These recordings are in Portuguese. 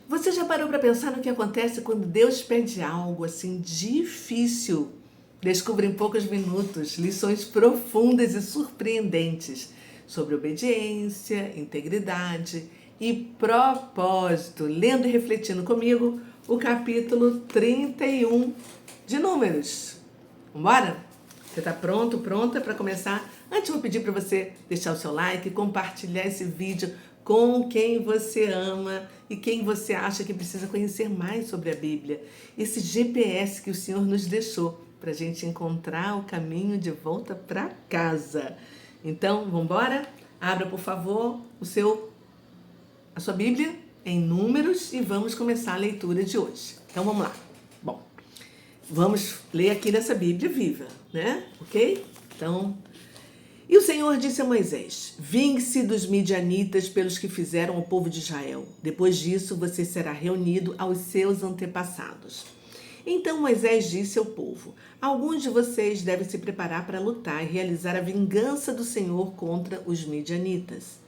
Você já parou para pensar no que acontece quando Deus pede algo assim difícil? Descubra em poucos minutos lições profundas e surpreendentes sobre obediência, integridade e propósito, lendo e refletindo comigo o capítulo 31 de Números. Vambora? Você está pronto, pronta para começar? Antes eu vou pedir para você deixar o seu like, compartilhar esse vídeo com quem você ama e quem você acha que precisa conhecer mais sobre a Bíblia. Esse GPS que o Senhor nos deixou para a gente encontrar o caminho de volta para casa. Então, vamos embora? Abra, por favor, a sua Bíblia em Números e vamos começar a leitura de hoje. Então, vamos lá. Bom, vamos ler aqui nessa Bíblia viva, né? Ok? Então, e o Senhor disse a Moisés: vingue-se dos midianitas pelos que fizeram ao povo de Israel. Depois disso, você será reunido aos seus antepassados. Então Moisés disse ao povo: alguns de vocês devem se preparar para lutar e realizar a vingança do Senhor contra os midianitas.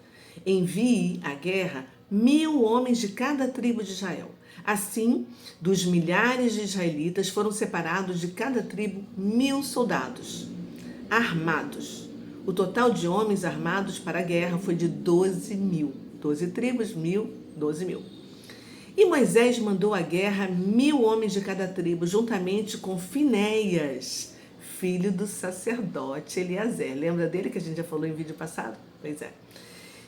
Envie à guerra 1.000 homens de cada tribo de Israel. Assim, dos milhares de israelitas foram separados de cada tribo 1.000 soldados armados. O total de homens armados para a guerra foi de 12.000. 12 tribos, 1.000, 12.000. E Moisés mandou à guerra 1.000 homens de cada tribo, juntamente com Finéias, filho do sacerdote Eleazer. Lembra dele que a gente já falou em vídeo passado? Pois é.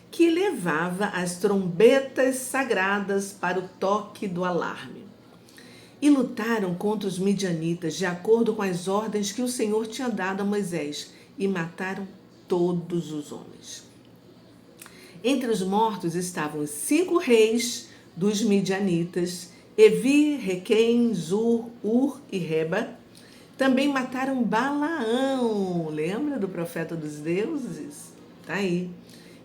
Que levava as trombetas sagradas para o toque do alarme. E lutaram contra os midianitas de acordo com as ordens que o Senhor tinha dado a Moisés, e mataram todos os homens. Entre os mortos estavam os 5 reis dos midianitas, Evi, Requem, Zur, Ur e Reba. Também mataram Balaão, lembra do profeta dos deuses? Tá aí,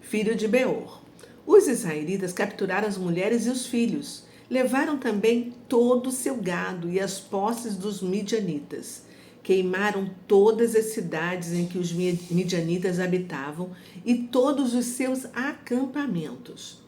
filho de Beor. Os israelitas capturaram as mulheres e os filhos. Levaram também todo o seu gado e as posses dos midianitas. Queimaram todas as cidades em que os midianitas habitavam e todos os seus acampamentos.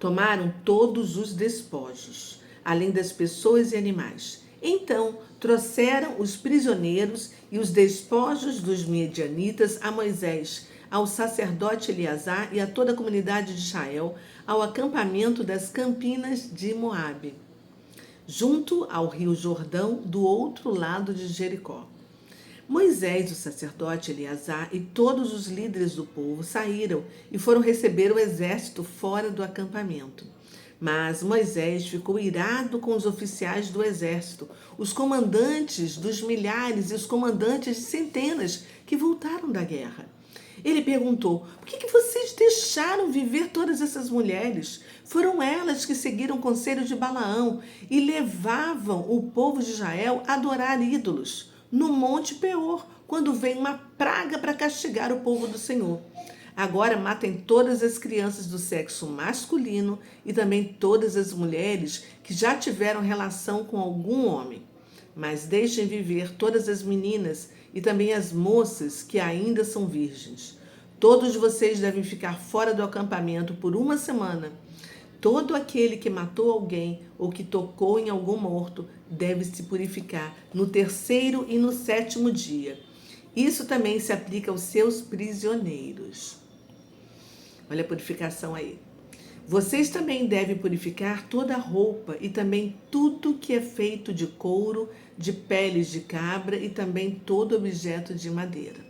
Tomaram todos os despojos, além das pessoas e animais. Então trouxeram os prisioneiros e os despojos dos midianitas a Moisés, ao sacerdote Eleazar e a toda a comunidade de Israel, ao acampamento das campinas de Moabe, junto ao rio Jordão, do outro lado de Jericó. Moisés, o sacerdote Eleazar e todos os líderes do povo saíram e foram receber o exército fora do acampamento. Mas Moisés ficou irado com os oficiais do exército, os comandantes dos milhares e os comandantes de centenas que voltaram da guerra. Ele perguntou: por que vocês deixaram viver todas essas mulheres? Foram elas que seguiram o conselho de Balaão e levavam o povo de Israel a adorar ídolos no Monte Peor, quando vem uma praga para castigar o povo do Senhor. Agora matem todas as crianças do sexo masculino e também todas as mulheres que já tiveram relação com algum homem. Mas deixem viver todas as meninas e também as moças que ainda são virgens. Todos vocês devem ficar fora do acampamento por 1 semana. Todo aquele que matou alguém ou que tocou em algum morto deve se purificar no 3º e no 7º dia. Isso também se aplica aos seus prisioneiros. Olha a purificação aí. Vocês também devem purificar toda a roupa e também tudo que é feito de couro, de peles de cabra e também todo objeto de madeira.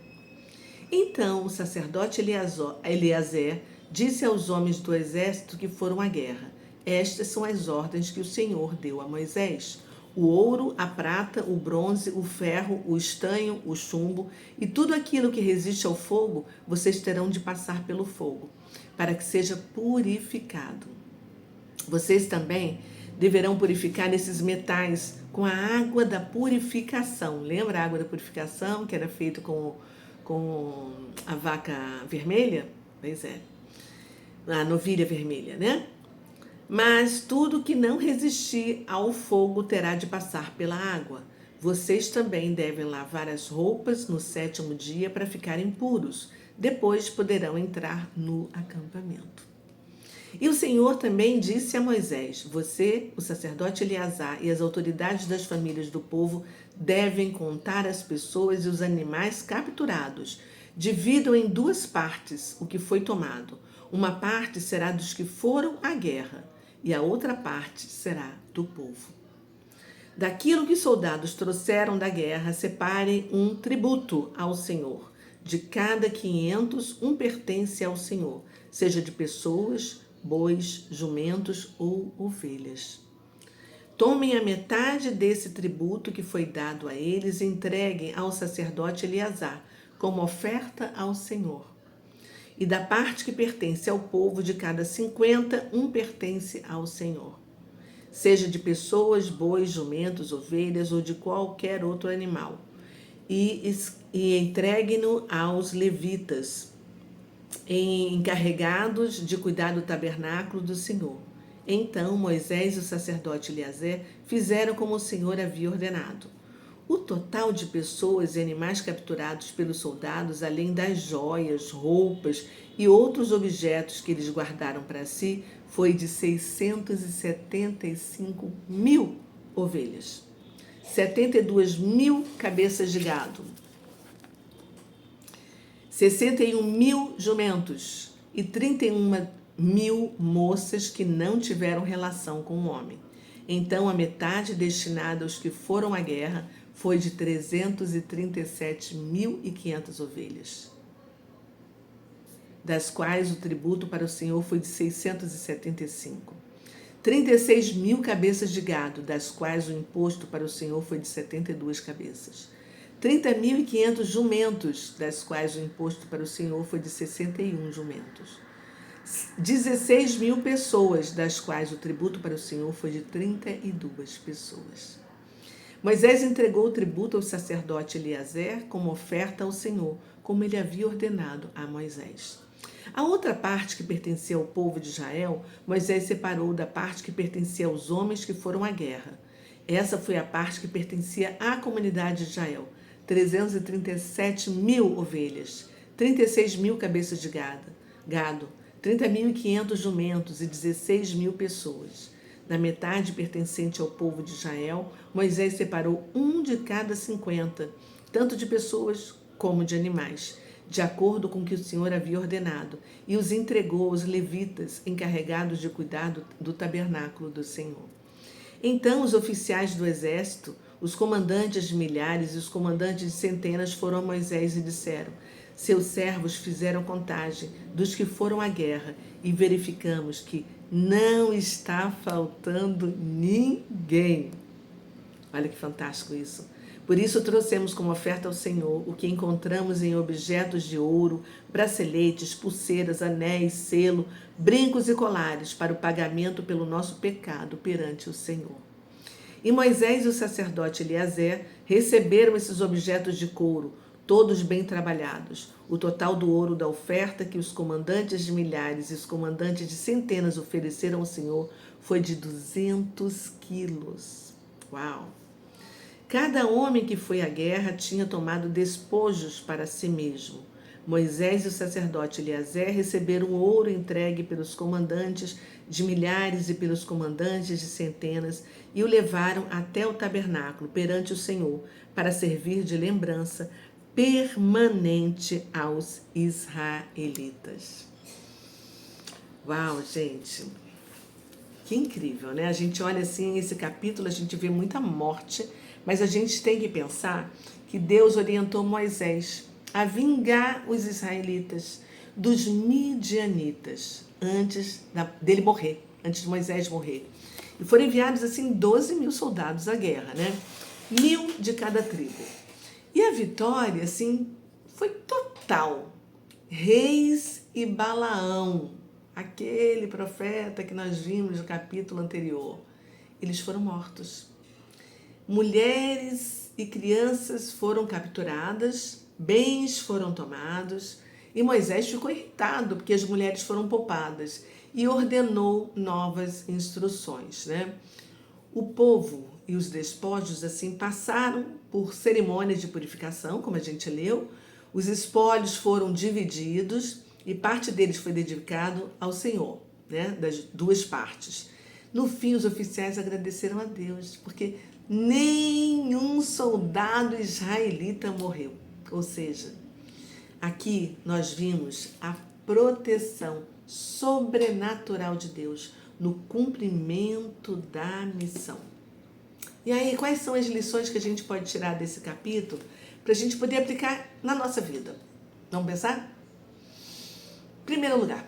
Então o sacerdote Eleazer disse aos homens do exército que foram à guerra: estas são as ordens que o Senhor deu a Moisés. O ouro, a prata, o bronze, o ferro, o estanho, o chumbo e tudo aquilo que resiste ao fogo, vocês terão de passar pelo fogo, para que seja purificado. Vocês também deverão purificar esses metais com a água da purificação. Lembra a água da purificação que era feita com a vaca vermelha? Pois é, a novilha vermelha, né? Mas tudo que não resistir ao fogo terá de passar pela água. Vocês também devem lavar as roupas no 7º dia para ficarem puros. Depois poderão entrar no acampamento. E o Senhor também disse a Moisés: você, o sacerdote Eleazar e as autoridades das famílias do povo devem contar as pessoas e os animais capturados. Dividam em duas partes o que foi tomado. Uma parte será dos que foram à guerra e a outra parte será do povo. Daquilo que os soldados trouxeram da guerra, separem um tributo ao Senhor. De cada 500, um pertence ao Senhor, seja de pessoas, bois, jumentos ou ovelhas. Tomem a metade desse tributo que foi dado a eles e entreguem ao sacerdote Eleazar, como oferta ao Senhor. E da parte que pertence ao povo, de cada 50, um pertence ao Senhor. Seja de pessoas, bois, jumentos, ovelhas ou de qualquer outro animal. E entregue-no aos levitas, encarregados de cuidar do tabernáculo do Senhor. Então Moisés e o sacerdote Eleazar fizeram como o Senhor havia ordenado. O total de pessoas e animais capturados pelos soldados, além das joias, roupas e outros objetos que eles guardaram para si, foi de 675 mil ovelhas, 72 mil cabeças de gado, 61 mil jumentos e 31 mil moças que não tiveram relação com o homem. Então a metade destinada aos que foram à guerra foi de 337.500 ovelhas, das quais o tributo para o Senhor foi de 675. 36 mil cabeças de gado, das quais o imposto para o Senhor foi de 72 cabeças. 30.500 jumentos, das quais o imposto para o Senhor foi de 61 jumentos. 16 mil pessoas, das quais o tributo para o Senhor foi de 32 pessoas. Moisés entregou o tributo ao sacerdote Eleazar como oferta ao Senhor, como ele havia ordenado a Moisés. A outra parte que pertencia ao povo de Israel, Moisés separou da parte que pertencia aos homens que foram à guerra. Essa foi a parte que pertencia à comunidade de Israel: 337 mil ovelhas, 36 mil cabeças de gado, 30.500 jumentos e 16 mil pessoas. Na metade pertencente ao povo de Israel, Moisés separou um de cada 50, tanto de pessoas como de animais, de acordo com o que o Senhor havia ordenado, e os entregou aos levitas, encarregados de cuidar do tabernáculo do Senhor. Então os oficiais do exército, os comandantes de milhares e os comandantes de centenas foram a Moisés e disseram: seus servos fizeram contagem dos que foram à guerra e verificamos que não está faltando ninguém. Olha que fantástico isso. Por isso trouxemos como oferta ao Senhor o que encontramos em objetos de ouro, braceletes, pulseiras, anéis, selo, brincos e colares para o pagamento pelo nosso pecado perante o Senhor. E Moisés e o sacerdote Eleazar receberam esses objetos de couro, todos bem trabalhados. O total do ouro da oferta que os comandantes de milhares e os comandantes de centenas ofereceram ao Senhor foi de 200 quilos. Uau! Cada homem que foi à guerra tinha tomado despojos para si mesmo. Moisés e o sacerdote Eleazar receberam o ouro entregue pelos comandantes de milhares e pelos comandantes de centenas e o levaram até o tabernáculo perante o Senhor para servir de lembrança permanente aos israelitas. Uau, gente! Que incrível, né? A gente olha assim, esse capítulo, a gente vê muita morte, mas a gente tem que pensar que Deus orientou Moisés a vingar os israelitas dos midianitas antes dele morrer, antes de Moisés morrer. E foram enviados assim 12 mil soldados à guerra, né? 1.000 de cada tribo. E a vitória, assim, foi total. Reis e Balaão, aquele profeta que nós vimos no capítulo anterior, eles foram mortos. Mulheres e crianças foram capturadas, bens foram tomados, e Moisés ficou irritado porque as mulheres foram poupadas e ordenou novas instruções, né? O povo e os despojos assim passaram por cerimônias de purificação, como a gente leu. Os espólios foram divididos e parte deles foi dedicado ao Senhor. né, das duas partes. No fim, os oficiais agradeceram a Deus, porque nenhum soldado israelita morreu. Ou seja, aqui nós vimos a proteção sobrenatural de Deus no cumprimento da missão. E aí, quais são as lições que a gente pode tirar desse capítulo para a gente poder aplicar na nossa vida? Vamos pensar? Em primeiro lugar,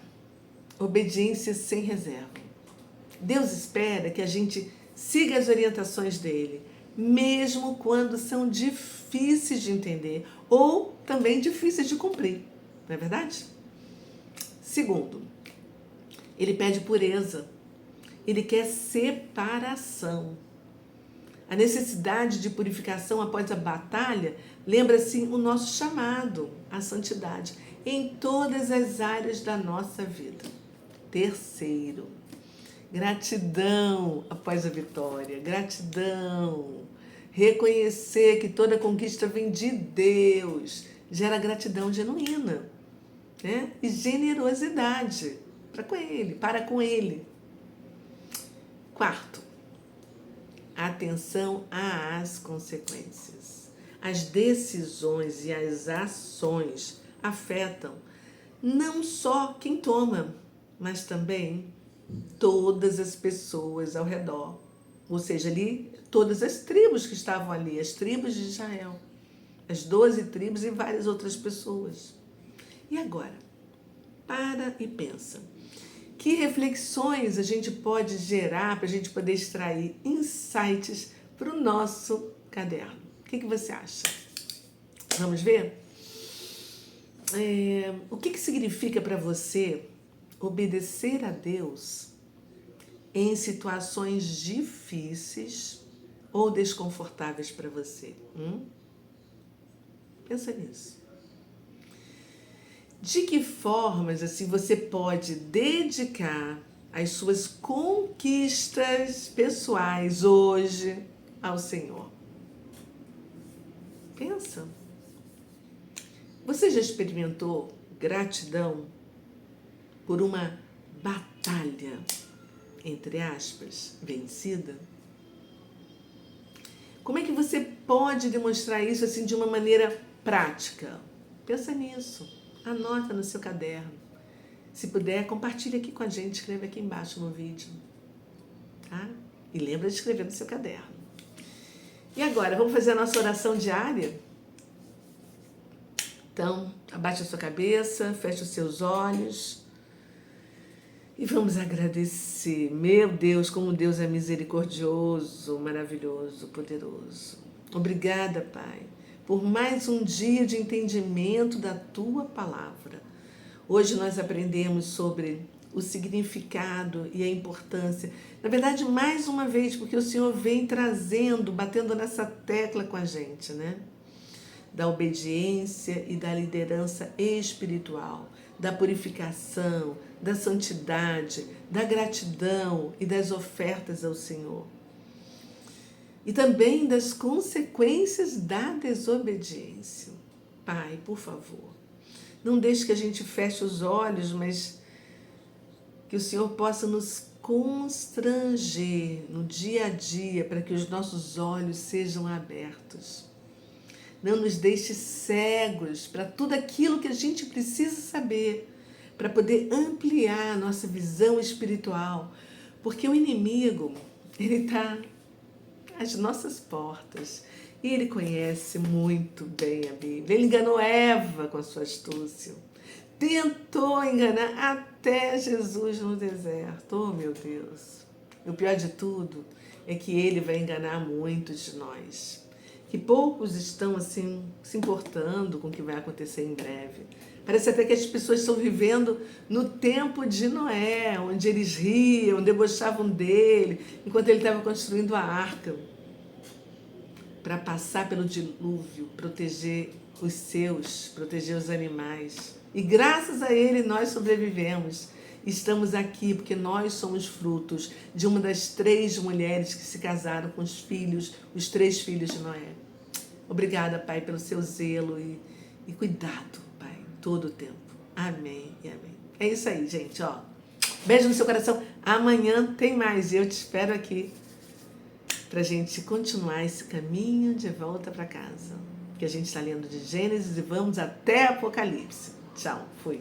obediência sem reserva. Deus espera que a gente siga as orientações dele, mesmo quando são difíceis de entender ou também difíceis de cumprir. Não é verdade? Segundo, ele pede pureza. Ele quer separação. A necessidade de purificação após a batalha lembra, assim, o nosso chamado à santidade em todas as áreas da nossa vida. Terceiro, gratidão após a vitória. Gratidão. Reconhecer que toda conquista vem de Deus gera gratidão genuína, né? E generosidade para com Ele. Quarto, atenção às consequências. As decisões e as ações afetam não só quem toma, mas também todas as pessoas ao redor. Ou seja, ali, todas as tribos que estavam ali, as tribos de Israel, as 12 tribos e várias outras pessoas. E agora, para e pensa. Que reflexões a gente pode gerar para a gente poder extrair insights para o nosso caderno? O que você acha? Vamos ver? O que significa para você obedecer a Deus em situações difíceis ou desconfortáveis para você? Pensa nisso. De que formas assim você pode dedicar as suas conquistas pessoais hoje ao Senhor? Pensa. Você já experimentou gratidão por uma batalha, entre aspas, vencida? Como é que você pode demonstrar isso assim de uma maneira prática? Pensa nisso. Anota no seu caderno. Se puder, compartilhe aqui com a gente, escreve aqui embaixo no vídeo. Tá? E lembra de escrever no seu caderno. E agora, vamos fazer a nossa oração diária? Então, abaixe a sua cabeça, feche os seus olhos e vamos agradecer. Meu Deus, como Deus é misericordioso, maravilhoso, poderoso. Obrigada, Pai, por mais um dia de entendimento da Tua Palavra. Hoje nós aprendemos sobre o significado e a importância. Na verdade, mais uma vez, porque o Senhor vem trazendo, batendo nessa tecla com a gente, né? Da obediência e da liderança espiritual, da purificação, da santidade, da gratidão e das ofertas ao Senhor. E também das consequências da desobediência. Pai, por favor, não deixe que a gente feche os olhos, mas que o Senhor possa nos constranger no dia a dia para que os nossos olhos sejam abertos. Não nos deixe cegos para tudo aquilo que a gente precisa saber para poder ampliar a nossa visão espiritual, porque o inimigo, ele está às nossas portas e ele conhece muito bem a Bíblia. Ele enganou Eva com a sua astúcia, tentou enganar até Jesus no deserto. Oh, meu Deus! E o pior de tudo é que ele vai enganar muitos de nós, que poucos estão assim se importando com o que vai acontecer em breve. Parece até que as pessoas estão vivendo no tempo de Noé, onde eles riam, debochavam dele, enquanto ele estava construindo a arca para passar pelo dilúvio, proteger os seus, proteger os animais. E graças a ele nós sobrevivemos. Estamos aqui porque nós somos frutos de uma das 3 mulheres que se casaram com os 3 filhos de Noé. Obrigada, Pai, pelo seu zelo e cuidado, Pai, todo o tempo. Amém e amém. É isso aí, gente, ó. Beijo no seu coração. Amanhã tem mais e eu te espero aqui pra gente continuar esse caminho de volta para casa. Que a gente está lendo de Gênesis e vamos até Apocalipse. Tchau, fui.